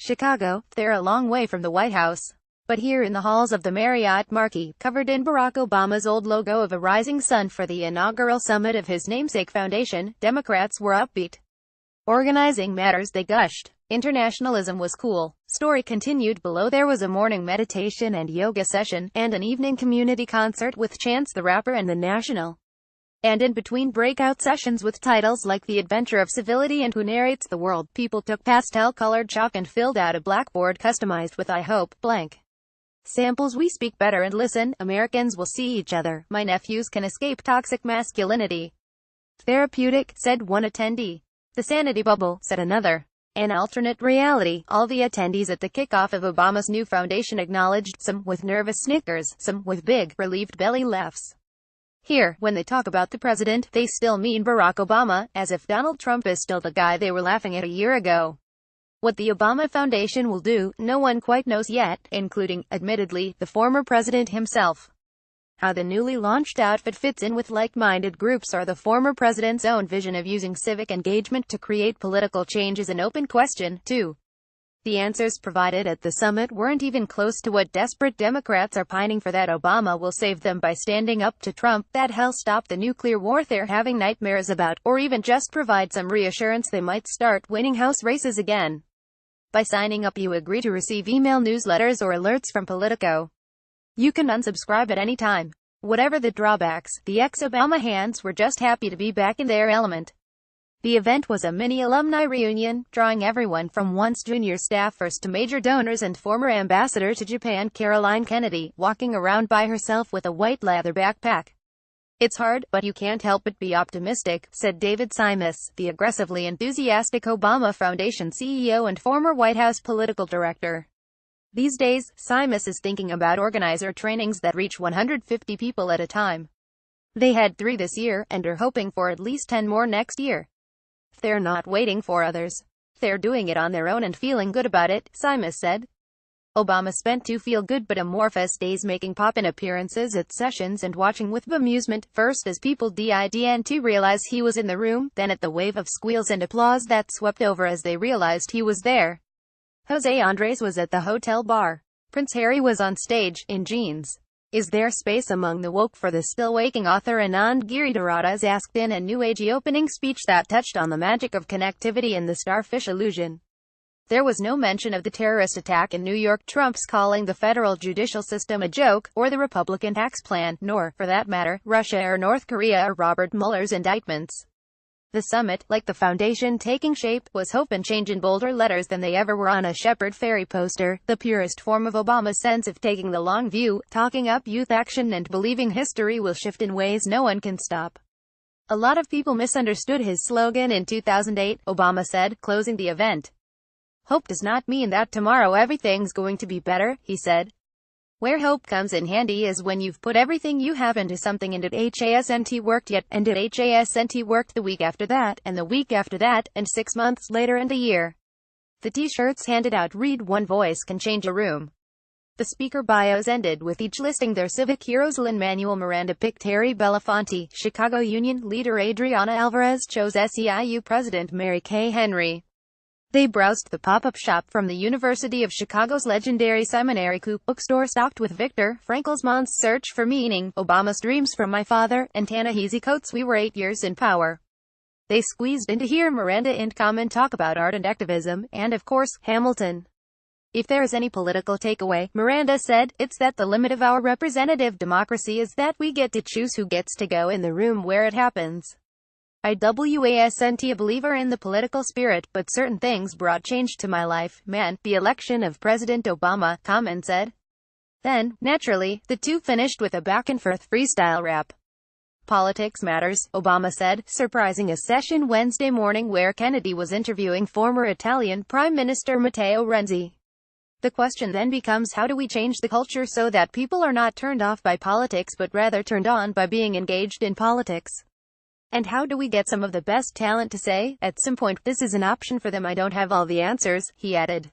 Chicago. They're a long way from the White House. But here in the halls of the Marriott Marquis, covered in Barack Obama's old logo of a rising sun for the inaugural summit of his namesake foundation, Democrats were upbeat. Organizing matters, they gushed. Internationalism was cool. Story continued below. There was a morning meditation and yoga session, and an evening community concert with Chance the Rapper and the National. And in between breakout sessions with titles like The Adventure of Civility and Who Narrates the World, people took pastel-colored chalk and filled out a blackboard customized with I hope, blank. Samples. We speak better and listen. Americans will see each other. My nephews can escape toxic masculinity. Therapeutic, said one attendee. The sanity bubble, said another. An alternate reality. All the attendees at the kickoff of Obama's new foundation acknowledged, some with nervous snickers, some with big, relieved belly laughs. Here, when they talk about the president, they still mean Barack Obama, as if Donald Trump is still the guy they were laughing at a year ago. What the Obama Foundation will do, no one quite knows yet, including, admittedly, the former president himself. How the newly launched outfit fits in with like-minded groups or the former president's own vision of using civic engagement to create political change is an open question, too. The answers provided at the summit weren't even close to what desperate Democrats are pining for, that Obama will save them by standing up to Trump, that he'll stop the nuclear war they're having nightmares about, or even just provide some reassurance they might start winning House races again. By signing up, you agree to receive email newsletters or alerts from Politico. You can unsubscribe at any time. Whatever the drawbacks, the ex-Obama hands were just happy to be back in their element. The event was a mini alumni reunion, drawing everyone from once junior staffers to major donors, and former ambassador to Japan Caroline Kennedy, walking around by herself with a white leather backpack. It's hard, but you can't help but be optimistic, said David Simas, the aggressively enthusiastic Obama Foundation CEO and former White House political director. These days, Simas is thinking about organizer trainings that reach 150 people at a time. They had 3 this year, and are hoping for at least 10 more next year. They're not waiting for others. They're doing it on their own and feeling good about it, Simas said. Obama spent 2 feel-good but amorphous days making pop-in appearances at sessions and watching with bemusement, first as people didn't realize he was in the room, then at the wave of squeals and applause that swept over as they realized he was there. Jose Andres was at the hotel bar. Prince Harry was on stage, in jeans. Is there space among the woke for the still-waking author Anand Giridharadas asked in a New Agey opening speech that touched on the magic of connectivity and the starfish illusion. There was no mention of the terrorist attack in New York, Trump's calling the federal judicial system a joke, or the Republican tax plan, nor, for that matter, Russia or North Korea or Robert Mueller's indictments. The summit, like the foundation taking shape, was hope and change in bolder letters than they ever were on a Shepard Fairey poster, the purest form of Obama's sense of taking the long view, talking up youth action and believing history will shift in ways no one can stop. A lot of people misunderstood his slogan in 2008, Obama said, closing the event. Hope does not mean that tomorrow everything's going to be better, he said. Where hope comes in handy is when you've put everything you have into something and it hasn't worked yet, and it hasn't worked the week after that, and the week after that, and 6 months later and a year. The t-shirts handed out read "One voice can change a room." The speaker bios ended with each listing their civic heroes. Lin-Manuel Miranda picked Harry Belafonte, Chicago Union leader Adriana Alvarez chose SEIU President Mary Kay Henry. They browsed the pop-up shop from the University of Chicago's legendary Seminary Coop bookstore, stocked with Viktor Frankl's Man's Search for Meaning, Obama's Dreams from My Father, and Ta-Nehisi Coates' We Were 8 Years in Power. They squeezed in to hear Miranda and comment talk about art and activism, and of course, Hamilton. If there is any political takeaway, Miranda said, it's that the limit of our representative democracy is that we get to choose who gets to go in the room where it happens. I wasn't a believer in the political spirit, but certain things brought change to my life, man. The election of President Obama, Common said. Then, naturally, the two finished with a back-and-forth freestyle rap. Politics matters, Obama said, surprising a session Wednesday morning where Kennedy was interviewing former Italian Prime Minister Matteo Renzi. The question then becomes, how do we change the culture so that people are not turned off by politics but rather turned on by being engaged in politics? And how do we get some of the best talent to say, at some point, this is an option for them? I don't have all the answers, he added.